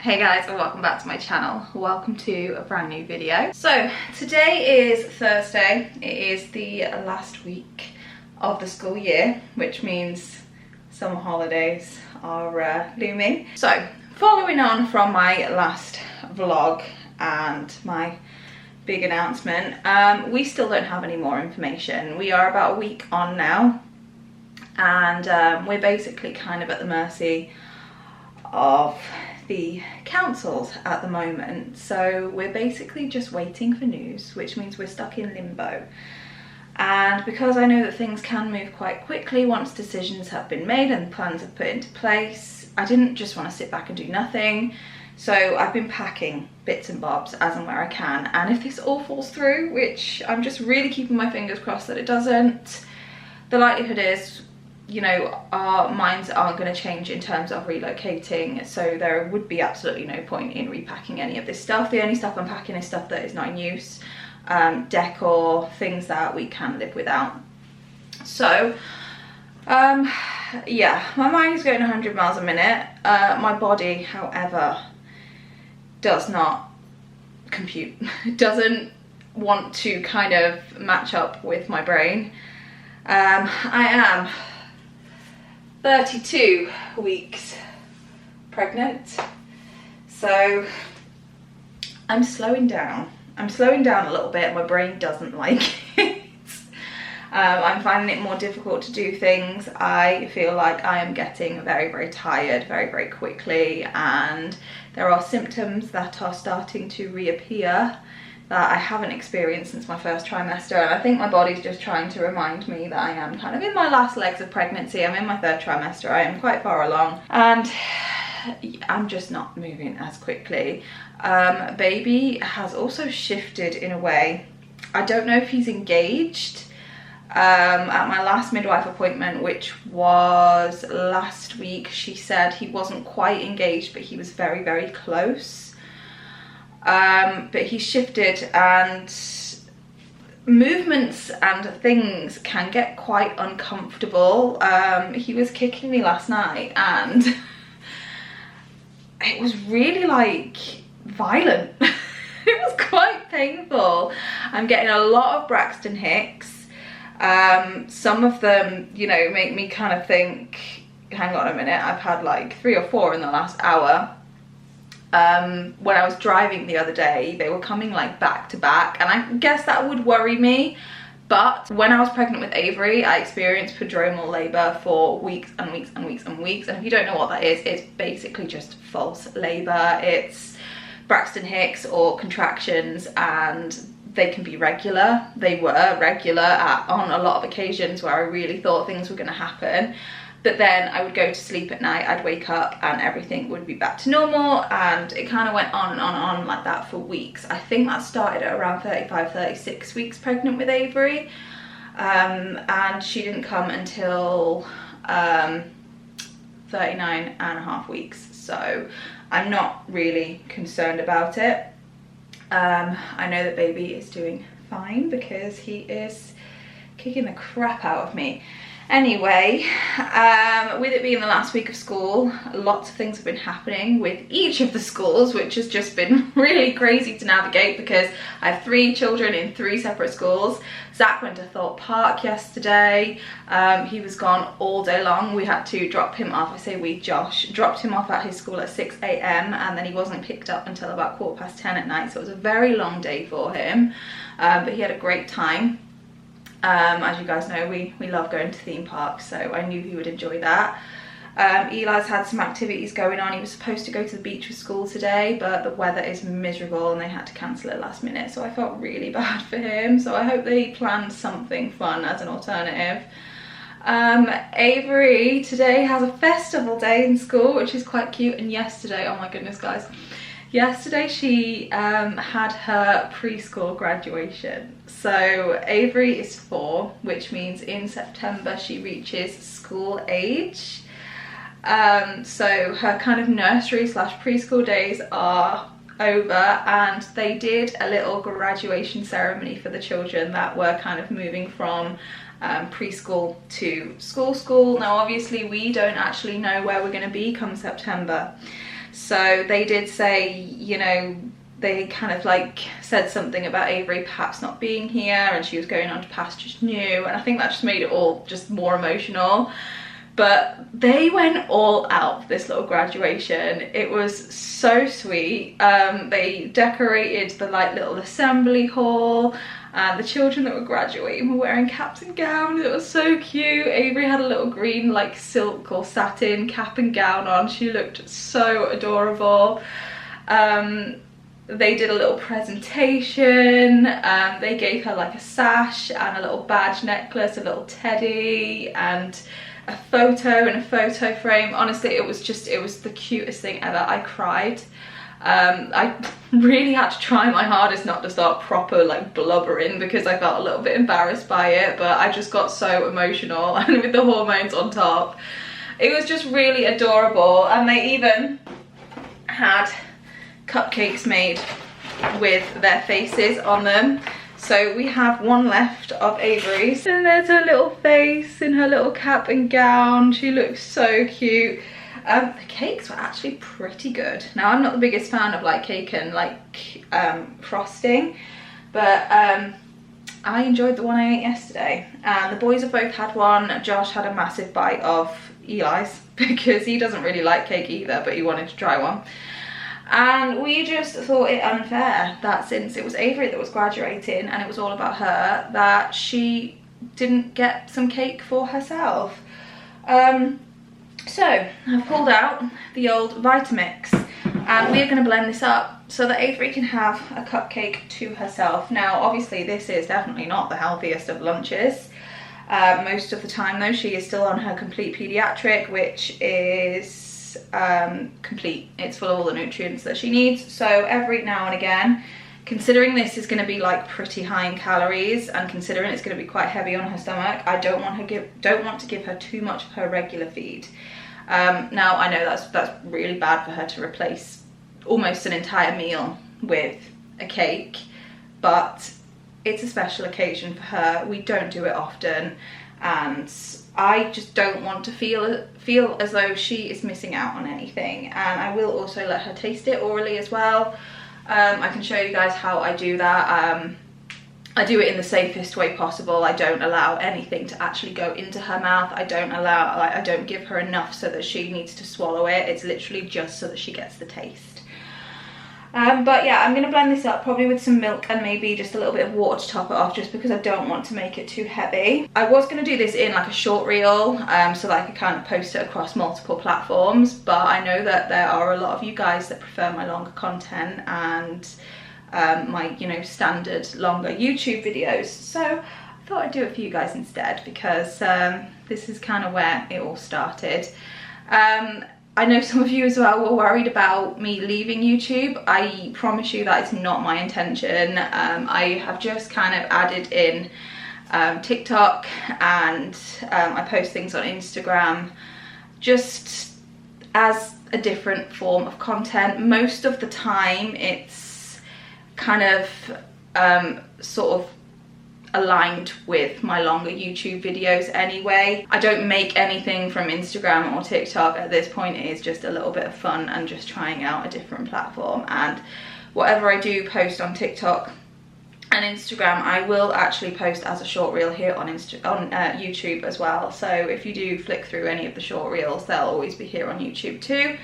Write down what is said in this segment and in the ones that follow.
Hey guys, and welcome back to my channel. Welcome to a brand new video. So today is Thursday. It is the last week of the school year, which means summer holidays are looming. So following on from my last vlog and my big announcement, we still don't have any more information. We are about a week on now, and we're basically kind of at the mercy of the councils at the moment. So we're basically just waiting for news, which means we're stuck in limbo. And because I know that things can move quite quickly once decisions have been made and plans are put into place, I didn't just want to sit back and do nothing. So I've been packing bits and bobs as and where I can, and if this all falls through, which I'm just really keeping my fingers crossed that it doesn't, the likelihood is, you know, our minds aren't going to change in terms of relocating, so there would be absolutely no point in repacking any of this stuff. The only stuff I'm packing is stuff that is not in use, decor, things that we can live without. So yeah, my mind is going 100 miles a minute. My body, however, does not compute. It doesn't want to kind of match up with my brain. I am 32 weeks pregnant, so I'm slowing down. I'm slowing down a little bit. My brain doesn't like it. I'm finding it more difficult to do things. I feel like I am getting very, very tired very, very quickly, and there are symptoms that are starting to reappear that I haven't experienced since my first trimester, and I think my body's just trying to remind me that I am kind of in my last legs of pregnancy. I'm in my third trimester, I am quite far along, and I'm just not moving as quickly. Baby has also shifted in a way. I don't know if he's engaged. At my last midwife appointment, which was last week, she said he wasn't quite engaged, but he was very, very close. But he shifted, and movements and things can get quite uncomfortable. He was kicking me last night, and it was really like violent. It was quite painful. I'm getting a lot of Braxton Hicks. Some of them, you know, make me kind of think, hang on a minute, I've had like 3 or 4 in the last hour. When I was driving the other day, they were coming like back to back, and I guess that would worry me. But when I was pregnant with Avery, I experienced prodromal labour for weeks and weeks and weeks and weeks. And if you don't know what that is, it's basically just false labour. It's Braxton Hicks or contractions, and they can be regular. They were regular on a lot of occasions where I really thought things were going to happen. But then I would go to sleep at night, I'd wake up and everything would be back to normal, and it kind of went on and on and on like that for weeks. I think that started at around 35, 36 weeks pregnant with Avery, and she didn't come until 39 and a half weeks, so I'm not really concerned about it. I know that baby is doing fine because he is kicking the crap out of me. Anyway, with it being the last week of school, lots of things have been happening with each of the schools, which has just been really crazy to navigate because I have 3 children in 3 separate schools. Zach went to Thorpe Park yesterday. He was gone all day long. We had to drop him off. I say we, Josh dropped him off at his school at 6 AM, and then he wasn't picked up until about 10:15 at night, so it was a very long day for him, but he had a great time. As you guys know, we love going to theme parks, so I knew he would enjoy that. Eli's had some activities going on. He was supposed to go to the beach with school today, but the weather is miserable and they had to cancel it last minute, so I felt really bad for him. So I hope they planned something fun as an alternative. Avery today has a festival day in school, which is quite cute, and yesterday, oh my goodness guys, yesterday she had her preschool graduation. So Avery is 4, which means in September she reaches school age. So her kind of nursery / preschool days are over, and they did a little graduation ceremony for the children that were kind of moving from preschool to school. Now obviously we don't actually know where we're going to be come September. So they did say, you know, they kind of like said something about Avery perhaps not being here and she was going on to pastures new, and I think that just made it all just more emotional. But they went all out for this little graduation. It was so sweet. They decorated the like little assembly hall, and the children that were graduating were wearing caps and gowns. It was so cute. Avery had a little green like silk or satin cap and gown on. She looked so adorable. They did a little presentation. They gave her like a sash and a little badge necklace, a little teddy, and a photo in a photo frame. Honestly, it was the cutest thing ever. I cried. I really had to try my hardest not to start proper like blubbering because I felt a little bit embarrassed by it, but I just got so emotional, and with the hormones on top, it was just really adorable. And they even had cupcakes made with their faces on them. So we have one left of Avery's, and there's her little face in her little cap and gown. She looks so cute. The cakes were actually pretty good. Now, I'm not the biggest fan of like cake and like frosting, but I enjoyed the one I ate yesterday. And the boys have both had one. Josh had a massive bite of Eli's because he doesn't really like cake either, but he wanted to try one. And we just thought it unfair that since it was Avery that was graduating and it was all about her, that she didn't get some cake for herself. So I've pulled out the old Vitamix, and we're going to blend this up so that Avery can have a cupcake to herself. Now obviously this is definitely not the healthiest of lunches. Most of the time though, she is still on her complete pediatric, which is complete. It's full of all the nutrients that she needs. So every now and again, considering this is going to be like pretty high in calories, and considering it's going to be quite heavy on her stomach, I don't want to give her too much of her regular feed. Now I know that's really bad for her to replace almost an entire meal with a cake, but it's a special occasion for her. We don't do it often, and I just don't want to feel as though she is missing out on anything. And I will also let her taste it orally as well. I can show you guys how I do that. I do it in the safest way possible. I don't allow anything to actually go into her mouth. I don't give her enough so that she needs to swallow it. It's literally just so that she gets the taste. But yeah, I'm going to blend this up probably with some milk and maybe just a little bit of water to top it off, just because I don't want to make it too heavy. I was going to do this in like a short reel so that I could kind of post it across multiple platforms, but I know that there are a lot of you guys that prefer my longer content and my, you know, standard longer YouTube videos. So I thought I'd do it for you guys instead, because this is kind of where it all started. I know some of you as well were worried about me leaving YouTube. I promise you that is not my intention. I have just kind of added in TikTok, and I post things on Instagram just as a different form of content. Most of the time it's kind of sort of aligned with my longer YouTube videos anyway. I don't make anything from Instagram or TikTok at this point. It is just a little bit of fun and just trying out a different platform. And whatever I do post on TikTok and Instagram, I will actually post as a short reel here on YouTube as well. So if you do flick through any of the short reels, they'll always be here on YouTube too.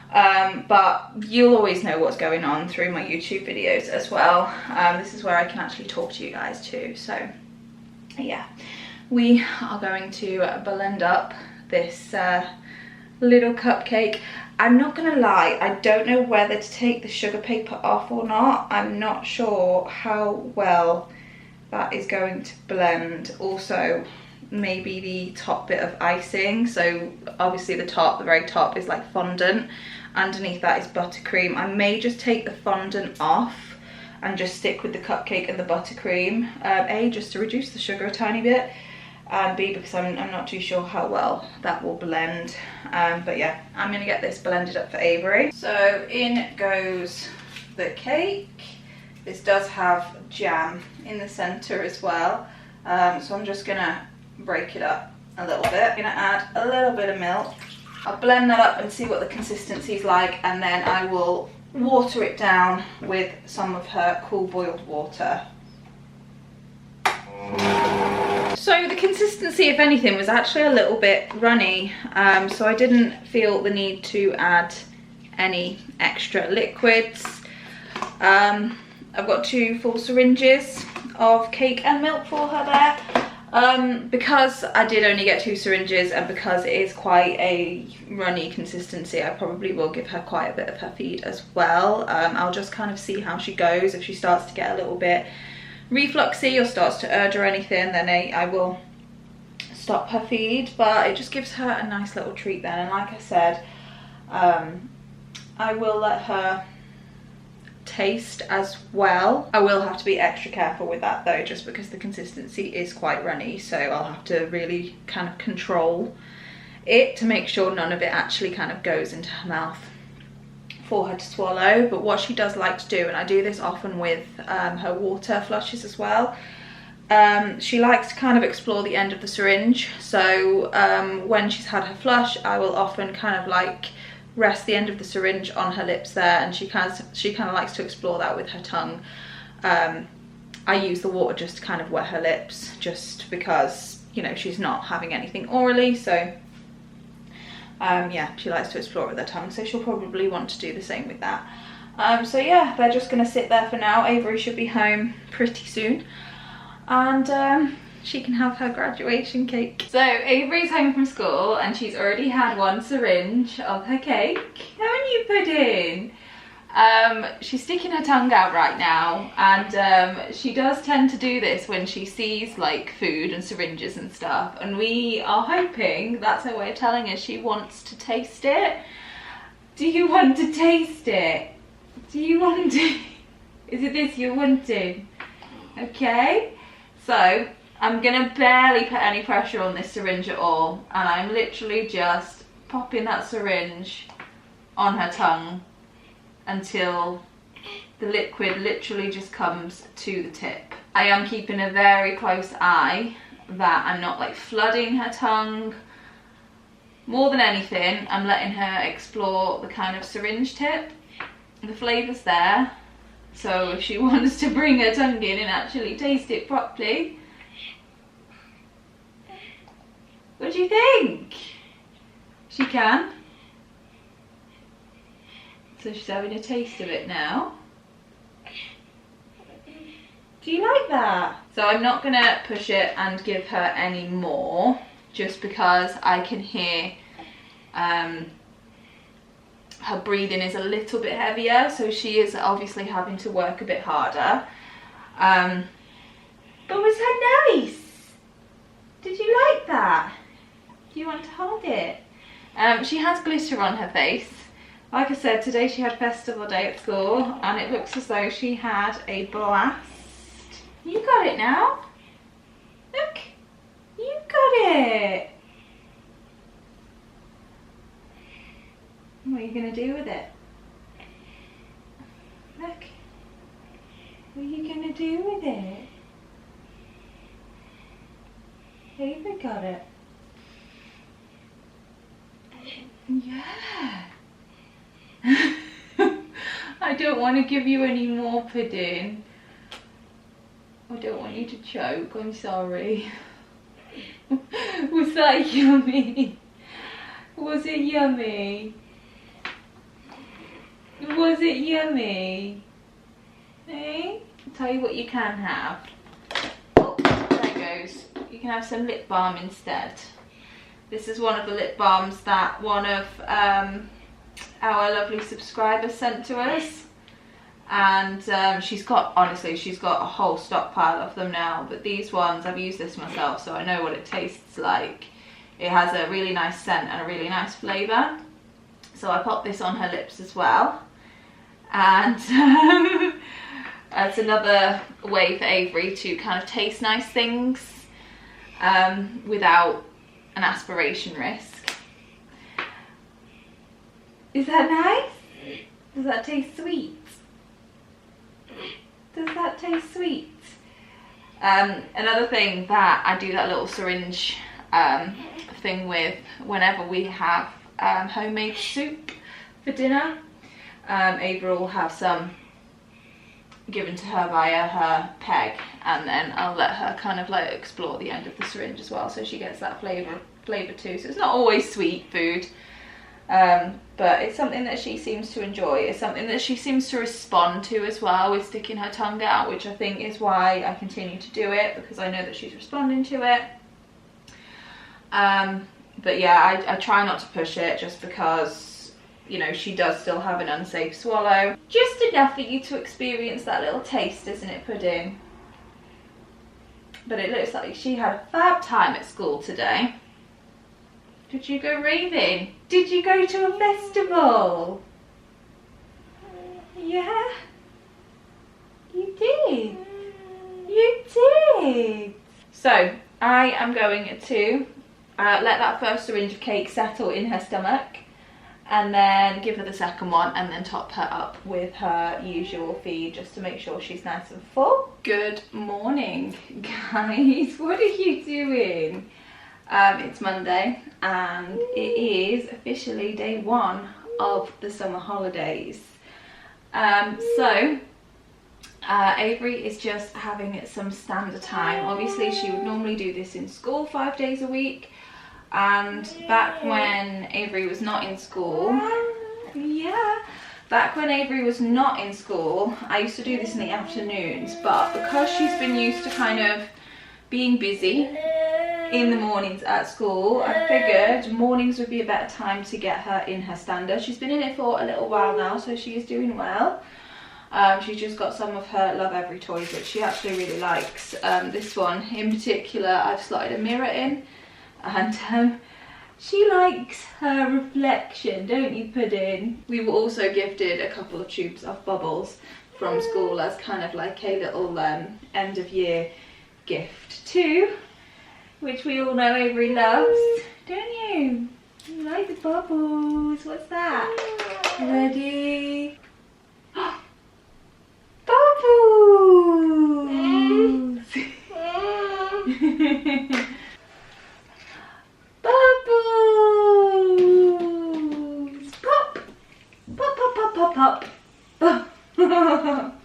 But you'll always know what's going on through my YouTube videos as well. This is where I can actually talk to you guys too. So yeah, we are going to blend up this little cupcake. I'm not gonna lie, I don't know whether to take the sugar paper off or not. I'm not sure how well that is going to blend. Also, maybe the top bit of icing. So obviously the very top is like fondant, underneath that is buttercream. I may just take the fondant off and just stick with the cupcake and the buttercream. A, just to reduce the sugar a tiny bit, and B, because I'm not too sure how well that will blend. But yeah, I'm gonna get this blended up for Avery. So in goes the cake. This does have jam in the center as well. So I'm just gonna break it up a little bit. I'm gonna add a little bit of milk. I'll blend that up and see what the consistency is like, and then I will water it down with some of her cool boiled water. So the consistency, if anything, was actually a little bit runny, so I didn't feel the need to add any extra liquids. I've got 2 full syringes of cake and milk for her there. Because I did only get 2 syringes, and because it is quite a runny consistency, I probably will give her quite a bit of her feed as well. I'll just kind of see how she goes. If she starts to get a little bit refluxy or starts to urge or anything, then I will stop her feed, but it just gives her a nice little treat then. And like I said, I will let her taste as well. I will have to be extra careful with that though, just because the consistency is quite runny, so I'll have to really kind of control it to make sure none of it actually kind of goes into her mouth for her to swallow. But what she does like to do, and I do this often with her water flushes as well, she likes to kind of explore the end of the syringe. So when she's had her flush, I will often kind of like rest the end of the syringe on her lips there, and she kind of likes to explore that with her tongue. I use the water just to kind of wet her lips, just because, you know, she's not having anything orally, so yeah, she likes to explore with her tongue, so she'll probably want to do the same with that. So yeah, they're just going to sit there for now. Avery should be home pretty soon, and she can have her graduation cake. So Avery's home from school, and she's already had 1 syringe of her cake. Haven't you, Pudding? She's sticking her tongue out right now, and she does tend to do this when she sees like food and syringes and stuff, and we are hoping that's her way of telling us she wants to taste it. Do you want to taste it? Do you want to? Is it this you're wanting? Okay, so I'm gonna barely put any pressure on this syringe at all, and I'm literally just popping that syringe on her tongue until the liquid literally just comes to the tip. I am keeping a very close eye that I'm not like flooding her tongue. More than anything, I'm letting her explore the kind of syringe tip. The flavour's there, so if she wants to bring her tongue in and actually taste it properly. What do you think? She can. So she's having a taste of it now. Do you like that? So I'm not gonna push it and give her any more, just because I can hear her breathing is a little bit heavier, so she is obviously having to work a bit harder. But was that nice? Did you like that? Do you want to hold it? She has glitter on her face. Like I said, today she had festival day at school, and it looks as though she had a blast. You got it now. Look, you got it. What are you going to do with it? Look. What are you going to do with it? Avery got it. Yeah. I don't want to give you any more pudding. I don't want you to choke, I'm sorry. Was that yummy? Was it yummy? Was it yummy? Hey? I'll tell you what you can have. Oh, there it goes. You can have some lip balm instead. This is one of the lip balms that one of our lovely subscribers sent to us, and she's got a whole stockpile of them now, but these ones, I've used this myself, so I know what it tastes like. It has a really nice scent and a really nice flavour, so I popped this on her lips as well, and it's another way for Avery to kind of taste nice things without an aspiration risk. Is that nice? Does that taste sweet? Does that taste sweet? Another thing that I do that little syringe thing with whenever we have homemade soup for dinner. Avery will have some given to her via her peg, and then I'll let her kind of like explore the end of the syringe as well, so she gets that flavour too. So it's not always sweet food, but it's something that she seems to enjoy. It's something that she seems to respond to as well, with sticking her tongue out, which I think is why I continue to do it, because I know that she's responding to it. But yeah, I try not to push it, just because, you know, she does still have an unsafe swallow. Just enough for you to experience that little taste, isn't it, Pudding? But it looks like she had a fab time at school today. Did you go raving? Did you go to a festival? Yeah? You did? You did? So, I am going to let that first syringe of cake settle in her stomach, and then give her the second one, and then top her up with her usual feed, just to make sure she's nice and full. Good morning, guys. What are you doing? It's Monday, and it is officially day 1 of the summer holidays. Avery is just having some standard time. Obviously, she would normally do this in school 5 days a week. And back when Avery was not in school, I used to do this in the afternoons, but because she's been used to kind of being busy in the mornings at school, I figured mornings would be a better time to get her in her stander. She's been in it for a little while now, so she is doing well. She's just got some of her Love Every toys, which she actually really likes. This one in particular, I've slotted a mirror in, and she likes her reflection, don't you, Pudding? We were also gifted a couple of tubes of bubbles from school as kind of like a little end of year gift too, which we all know Avery loves, don't you? You like the bubbles. What's that? Ready? Bubbles! Bubbles! Pop! Pop, pop, pop, pop, pop.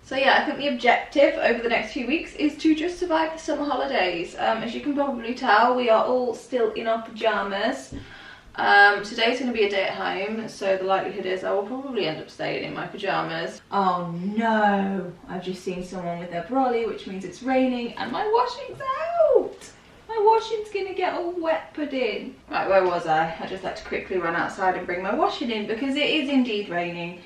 So yeah, I think the objective over the next few weeks is to just survive the summer holidays. As you can probably tell, we are all still in our pyjamas. Today's going to be a day at home, so the likelihood is I will probably end up staying in my pyjamas. Oh no, I've just seen someone with their brolly, which means it's raining and my washing's out. My washing's going to get all wet, Pudding. Right, where was I? I just had to quickly run outside and bring my washing in, because it is indeed raining.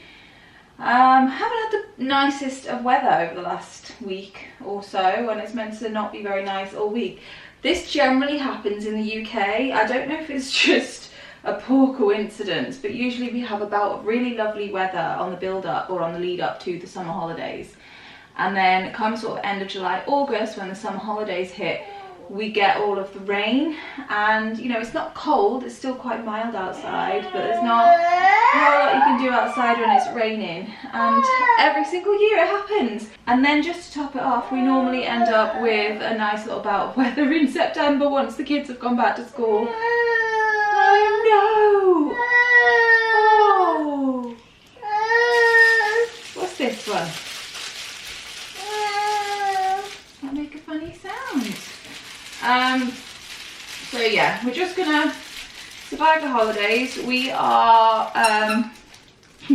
Haven't had the nicest of weather over the last week or so, and it's meant to not be very nice all week. This generally happens in the UK. I don't know if it's just a poor coincidence, but usually we have a bout of really lovely weather on the build up or on the lead up to the summer holidays, and then come sort of end of July, August, when the summer holidays hit, we get all of the rain. And you know, it's not cold, it's still quite mild outside, but there's not a lot you can do outside when it's raining, and every single year it happens. And then just to top it off, we normally end up with a nice little bout of weather in September once the kids have gone back to school. I know! Oh! What's this one? That make a funny sound. So yeah, we're just gonna survive the holidays. We are,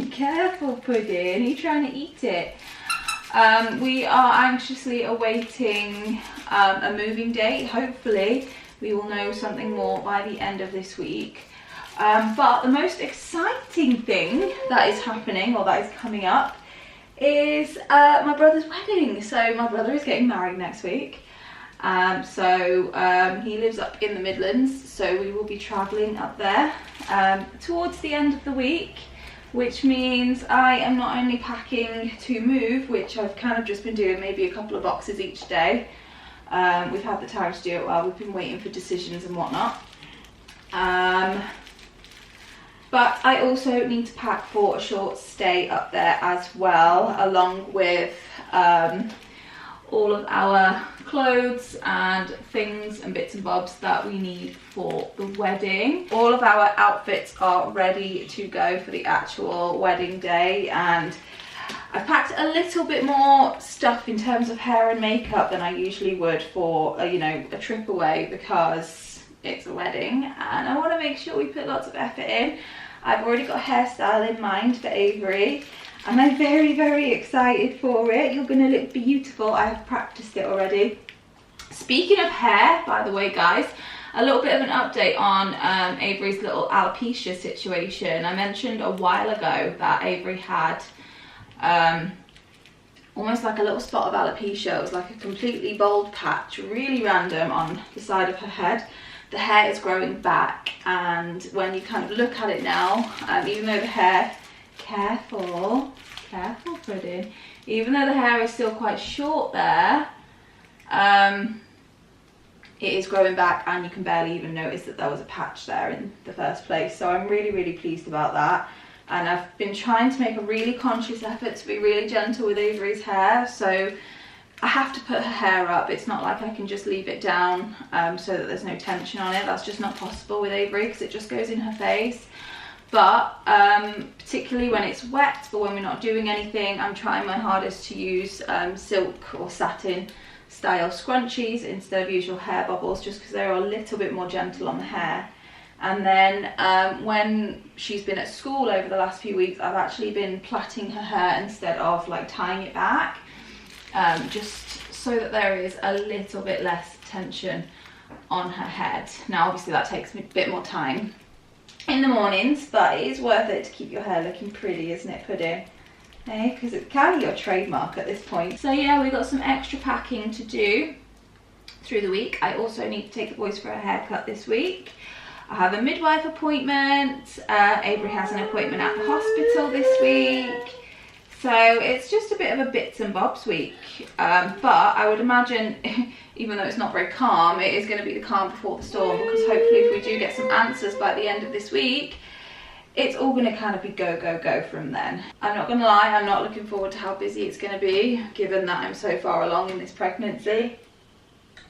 careful, Pudding, are you trying to eat it? We are anxiously awaiting a moving date. Hopefully we will know something more by the end of this week. But the most exciting thing that is happening, or that is coming up, is my brother's wedding. So my brother is getting married next week. He lives up in the Midlands, so we will be travelling up there towards the end of the week, which means I am not only packing to move, which I've kind of just been doing maybe a couple of boxes each day. We've had the time to do it while we've been waiting for decisions and whatnot. But I also need to pack for a short stay up there as well, along with all of our clothes and things and bits and bobs that we need for the wedding. All of our outfits are ready to go for the actual wedding day, and I've packed a little bit more stuff in terms of hair and makeup than I usually would for you know, a trip away, because it's a wedding and I want to make sure we put lots of effort in. I've already got a hairstyle in mind for Avery and I'm very, very excited for it. You're going to look beautiful. I have practiced it already. Speaking of hair, by the way, guys, a little bit of an update on Avery's little alopecia situation. I mentioned a while ago that Avery had almost like a little spot of alopecia. It was like a completely bald patch, really random, on the side of her head. The hair is growing back, and when you kind of look at it now, even though the hair, careful Pudding, even though the hair is still quite short there, it is growing back and you can barely even notice that there was a patch there in the first place. So I'm really, really pleased about that. And I've been trying to make a really conscious effort to be really gentle with Avery's hair. So I have to put her hair up. It's not like I can just leave it down so that there's no tension on it. That's just not possible with Avery because it just goes in her face. But particularly when it's wet, but when we're not doing anything, I'm trying my hardest to use silk or satin style scrunchies instead of usual hair bubbles, just because they're a little bit more gentle on the hair. And then when she's been at school over the last few weeks, I've actually been plaiting her hair instead of like tying it back, just so that there is a little bit less tension on her head. Now obviously that takes me a bit more time in the mornings, but it is worth it to keep your hair looking pretty, isn't it, Pudding? Eh? Because it's kind of your trademark at this point. So yeah, we've got some extra packing to do through the week. I also need to take the boys for a haircut this week. I have a midwife appointment. Avery has an appointment at the hospital this week. So it's just a bit of a bits and bobs week. But I would imagine, even though it's not very calm, it is going to be the calm before the storm, because hopefully if we do get some answers by the end of this week, it's all going to kind of be go, go, go from then. I'm not going to lie, I'm not looking forward to how busy it's going to be, given that I'm so far along in this pregnancy.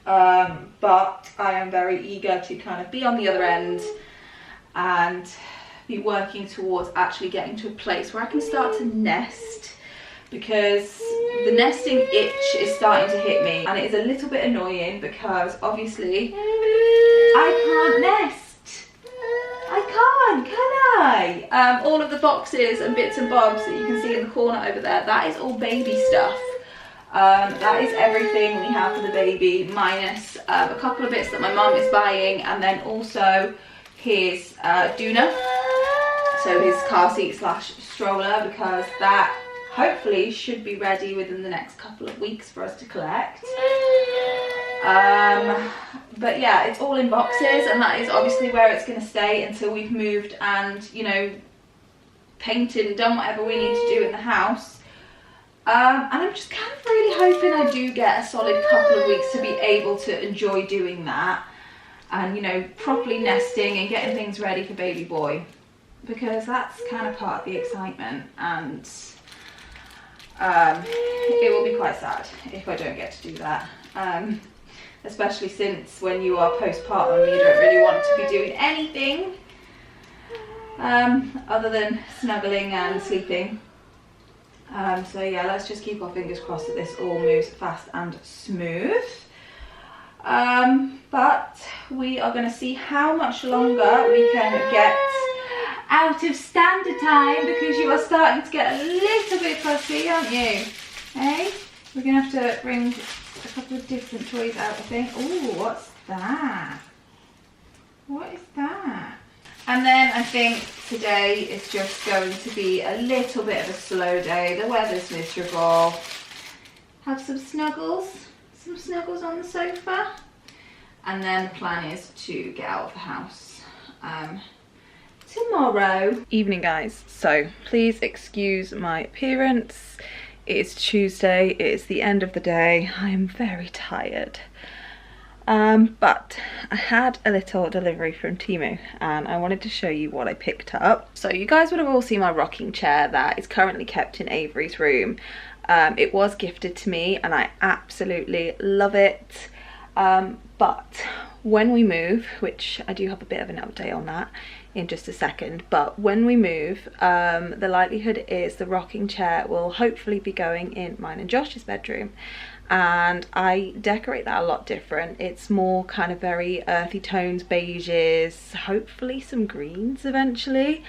But I am very eager to kind of be on the other end and be working towards actually getting to a place where I can start to nest, because the nesting itch is starting to hit me, and it is a little bit annoying because obviously I can't nest. Can I? All of the boxes and bits and bobs that you can see in the corner over there, that is all baby stuff. That is everything we have for the baby, minus a couple of bits that my mum is buying, and then also his doona, so his car seat slash stroller, because that hopefully should be ready within the next couple of weeks for us to collect. But yeah, it's all in boxes, and that is obviously where it's going to stay until we've moved and, you know, painted and done whatever we need to do in the house. And I'm just kind of really hoping I do get a solid couple of weeks to be able to enjoy doing that, and, you know, properly nesting and getting things ready for baby boy, because that's kind of part of the excitement. And it will be quite sad if I don't get to do that, especially since when you are postpartum you don't really want to be doing anything other than snuggling and sleeping. So yeah, let's just keep our fingers crossed that this all moves fast and smooth. But we are going to see how much longer we can get out of standard time, because you are starting to get a little bit fussy, aren't you? Hey, we're going to have to bring a couple of different toys out, I think. Oh, what's that? What is that? And then I think today is just going to be a little bit of a slow day. The weather's miserable. Have some snuggles on the sofa. And then the plan is to get out of the house tomorrow. Evening, guys. So please excuse my appearance. It is Tuesday. It is the end of the day. I am very tired. But I had a little delivery from Temu and I wanted to show you what I picked up. So you guys would have all seen my rocking chair that is currently kept in Avery's room. It was gifted to me and I absolutely love it. But when we move, which I do have a bit of an update on that in just a second, but when we move, the likelihood is the rocking chair will hopefully be going in mine and Josh's bedroom. And I decorate that a lot different. It's more kind of very earthy tones, beiges, hopefully some greens eventually.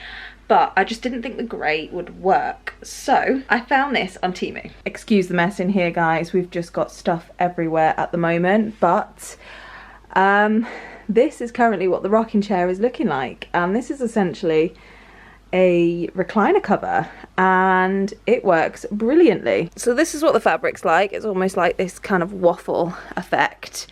But I just didn't think the grey would work. So I found this on Temu. Excuse the mess in here, guys. We've just got stuff everywhere at the moment. But this is currently what the rocking chair is looking like. And this is essentially a recliner cover and it works brilliantly. So this is what the fabric's like. It's almost like this kind of waffle effect.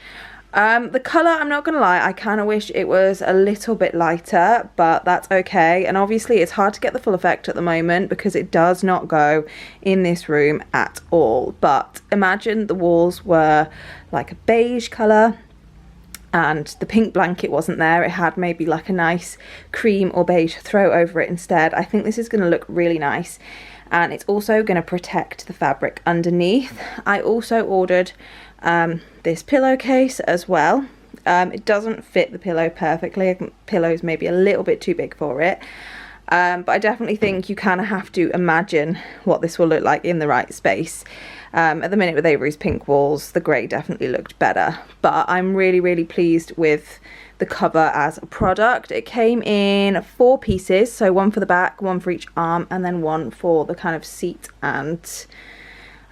The colour, I'm not gonna lie, I kind of wish it was a little bit lighter, but that's okay. And obviously it's hard to get the full effect at the moment because it does not go in this room at all. But imagine the walls were like a beige colour and the pink blanket wasn't there. It had maybe like a nice cream or beige throw over it instead. I think this is going to look really nice, and it's also going to protect the fabric underneath. I also ordered this pillowcase as well. It doesn't fit the pillow perfectly. The pillow's maybe a little bit too big for it. But I definitely think you kind of have to imagine what this will look like in the right space. At the minute with Avery's pink walls, the grey definitely looked better. But I'm really pleased with the cover as a product. It came in 4 pieces, so one for the back, one for each arm, and then one for the kind of seat and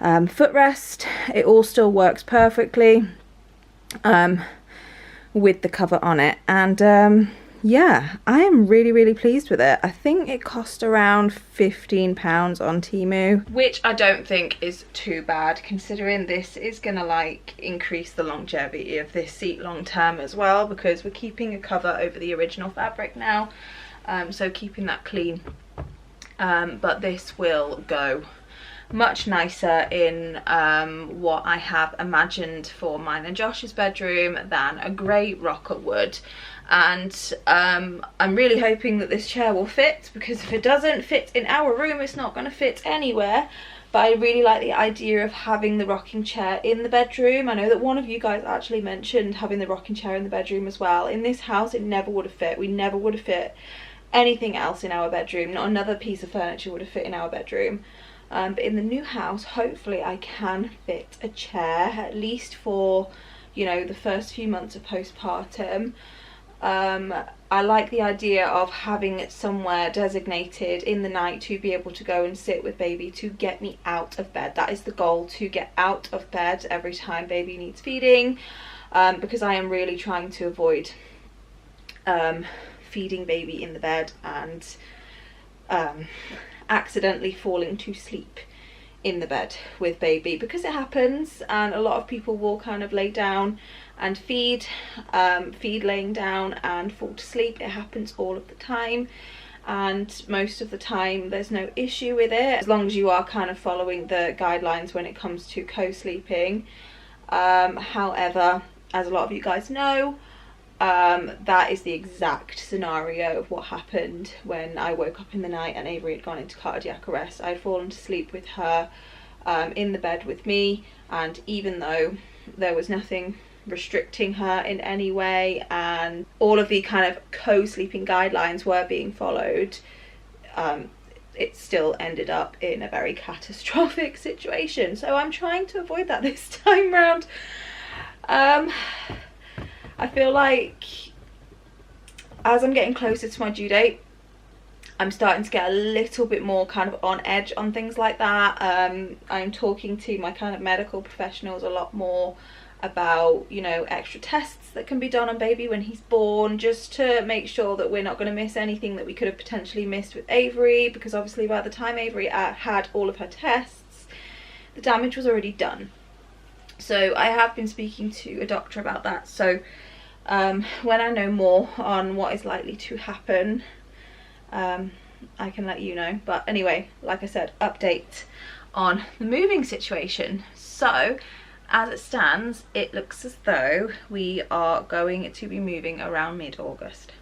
footrest. It all still works perfectly with the cover on it. And yeah, I am really pleased with it. I think it cost around £15 on Temu, which I don't think is too bad considering this is gonna like increase the longevity of this seat long term as well, because we're keeping a cover over the original fabric now, so keeping that clean. But this will go much nicer in what I have imagined for mine and Josh's bedroom than a grey rocker would. And I'm really hoping that this chair will fit, because if it doesn't fit in our room, it's not going to fit anywhere. But I really like the idea of having the rocking chair in the bedroom. I know that one of you guys actually mentioned having the rocking chair in the bedroom as well. In this house, it never would have fit. We never would have fit anything else in our bedroom. Not another piece of furniture would have fit in our bedroom. But in the new house, hopefully I can fit a chair, at least for, you know, the first few months of postpartum. I like the idea of having it somewhere designated in the night to be able to go and sit with baby to get me out of bed. That is the goal, to get out of bed every time baby needs feeding, because I am really trying to avoid feeding baby in the bed and accidentally falling to sleep in the bed with baby, because it happens, and a lot of people will kind of lay down and feed laying down and fall to sleep. It happens all of the time, and most of the time there's no issue with it as long as you are kind of following the guidelines when it comes to co-sleeping. However, as a lot of you guys know, that is the exact scenario of what happened when I woke up in the night and Avery had gone into cardiac arrest. I'd fallen to sleep with her in the bed with me, and even though there was nothing restricting her in any way and all of the kind of co-sleeping guidelines were being followed, it still ended up in a very catastrophic situation. So I'm trying to avoid that this time round. I feel like as I'm getting closer to my due date, I'm starting to get a little bit more kind of on edge on things like that. I'm talking to my kind of medical professionals a lot more about, you know, extra tests that can be done on baby when he's born, just to make sure that we're not going to miss anything that we could have potentially missed with Avery, because obviously by the time Avery had all of her tests, the damage was already done. So I have been speaking to a doctor about that. So when I know more on what is likely to happen, I can let you know. But anyway, like I said, update on the moving situation. So as it stands, it looks as though we are going to be moving around mid-August,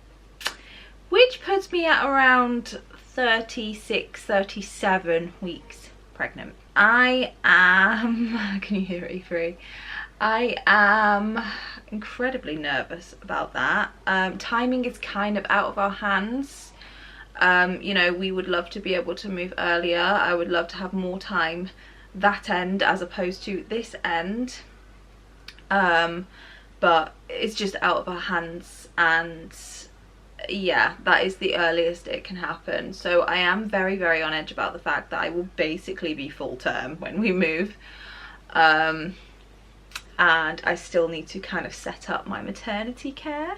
which puts me at around 36, 37 weeks pregnant. I am, can you hear it, Avery? I am incredibly nervous about that. Timing is kind of out of our hands. You know, we would love to be able to move earlier. I would love to have more time that end as opposed to this end. But it's just out of our hands, and yeah, that is the earliest it can happen. So I am very, very on edge about the fact that I will basically be full term when we move. And I still need to kind of set up my maternity care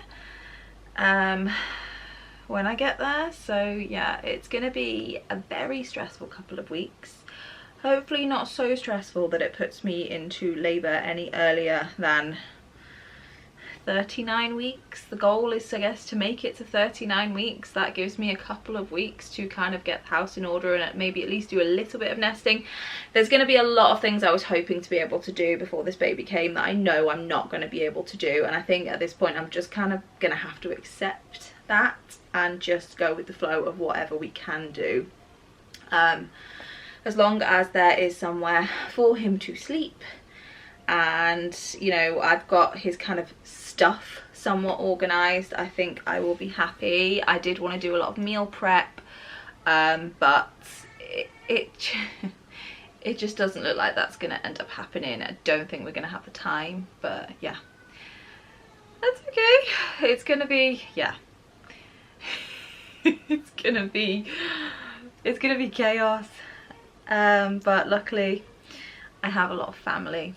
when I get there. So yeah, it's gonna be a very stressful couple of weeks. Hopefully not so stressful that it puts me into labour any earlier than 39 weeks. The goal is, I guess, to make it to 39 weeks. That gives me a couple of weeks to kind of get the house in order and maybe at least do a little bit of nesting. There's going to be a lot of things I was hoping to be able to do before this baby came that I know I'm not going to be able to do, and I think at this point I'm just kind of going to have to accept that and just go with the flow of whatever we can do. As long as there is somewhere for him to sleep, and you know, I've got his kind of stuff somewhat organized, I think I will be happy. I did want to do a lot of meal prep, but it just doesn't look like that's going to end up happening. I don't think we're going to have the time, but yeah, that's okay. It's going to be, yeah, it's going to be chaos. But luckily I have a lot of family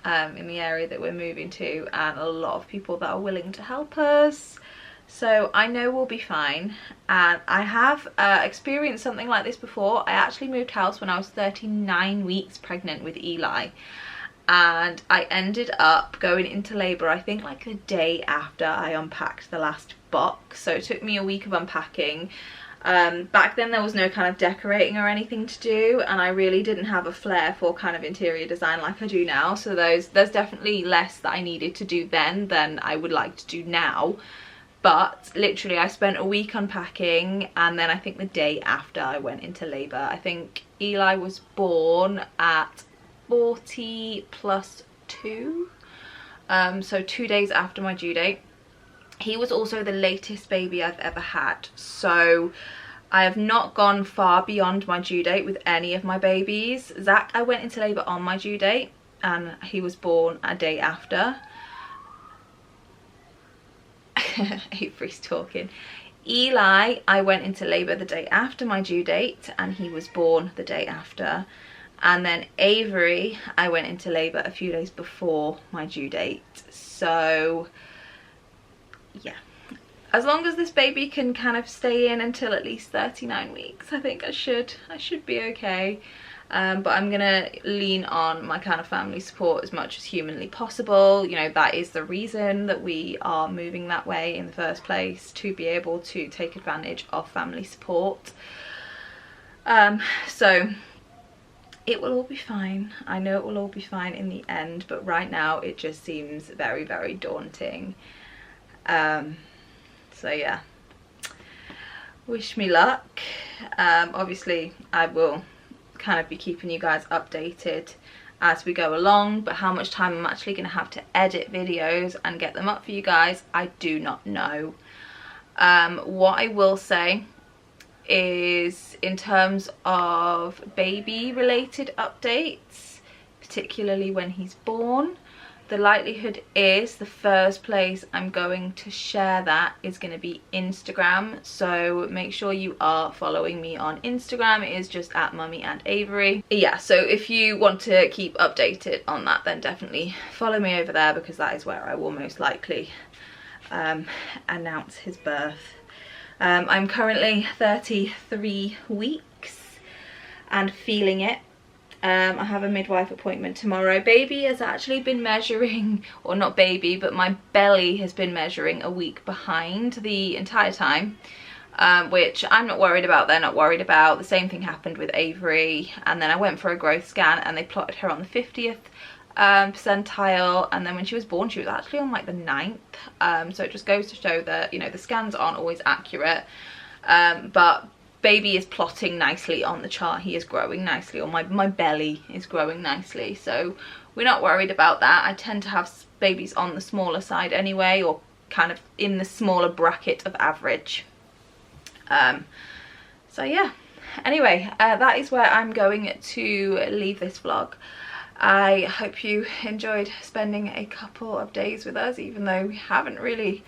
in the area that we're moving to, and a lot of people that are willing to help us, so I know we'll be fine. And I have experienced something like this before. I actually moved house when I was 39 weeks pregnant with Eli, and I ended up going into labour I think like the day after I unpacked the last box, so it took me a week of unpacking. Back then there was no kind of decorating or anything to do, and I really didn't have a flair for kind of interior design like I do now, so there's definitely less that I needed to do then than I would like to do now. But literally I spent a week unpacking, and then I think the day after I went into labour. I think Eli was born at 40 plus 2, so 2 days after my due date. He was also the latest baby I've ever had, so I have not gone far beyond my due date with any of my babies. Zach, I went into labour on my due date, and he was born a day after. Avery's talking. Eli, I went into labour the day after my due date, and he was born the day after. And then Avery, I went into labour a few days before my due date. So yeah, as long as this baby can kind of stay in until at least 39 weeks, I think I should be okay. But I'm gonna lean on my kind of family support as much as humanly possible. You know, that is the reason that we are moving that way in the first place, to be able to take advantage of family support. So it will all be fine. I know it will all be fine in the end, but right now it just seems very, very daunting. So yeah, wish me luck. Obviously I will kind of be keeping you guys updated as we go along, but how much time I'm actually going to have to edit videos and get them up for you guys, I do not know. What I will say is, in terms of baby related updates, particularly when he's born, the likelihood is the first place I'm going to share that is going to be Instagram. So make sure you are following me on Instagram. It is just at Mummy and Avery. Yeah, so if you want to keep updated on that, then definitely follow me over there, because that is where I will most likely announce his birth. I'm currently 33 weeks and feeling it. I have a midwife appointment tomorrow. Baby has actually been measuring, or not baby, but my belly has been measuring a week behind the entire time, which I'm not worried about, they're not worried about. The same thing happened with Avery, and then I went for a growth scan and they plotted her on the 50th percentile, and then when she was born she was actually on like the 9th. So it just goes to show that, you know, the scans aren't always accurate, but baby is plotting nicely on the chart. He is growing nicely, or my belly is growing nicely, so we're not worried about that. I tend to have babies on the smaller side anyway, or kind of in the smaller bracket of average. So yeah, anyway, that is where I'm going to leave this vlog. I hope you enjoyed spending a couple of days with us, even though we haven't really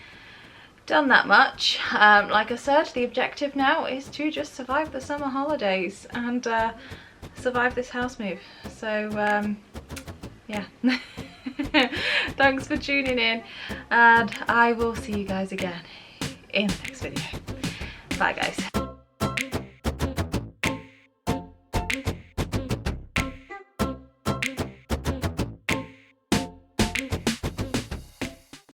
done that much. Like I said, the objective now is to just survive the summer holidays and survive this house move. So yeah. Thanks for tuning in, and I will see you guys again in the next video. Bye guys.